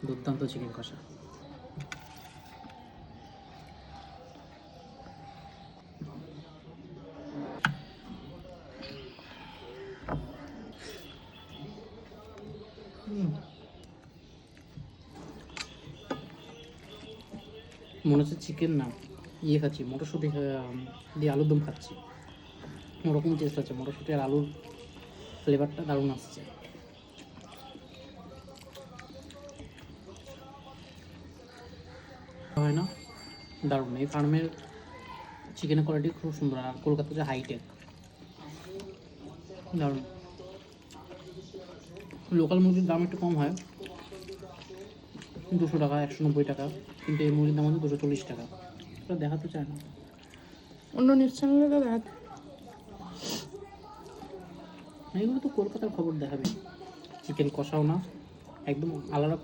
দুর্দান্ত চিকেন কষা। মনে হচ্ছে চিকেন না ইয়ে খাচ্ছি, মটরশুঁটি দিয়ে আলুর দম খাচ্ছি, ওরকম টেস্ট আছে। মটরশুঁটি আর আলুর ফ্লেভারটা দারুণ আসছে। হয় না, দারুণ। এই ফার্মের চিকেনের কোয়ালিটি খুব সুন্দর, আর কলকাতা যে হাইটেক, দারুণ। লোকাল মুরগির দাম একটু কম হয়, 200 টাকা, 190 টাকা, কিন্তু এই মুরগির দাম হচ্ছে 240 টাকা। ওটা দেখাতে চায় না। অন্য নিউজ চ্যানেলে তো দেখাচ্ছে। এগুলো তো কলকাতার খবর দেখাবে, চিকেন কষাও না, একদম আলাদা।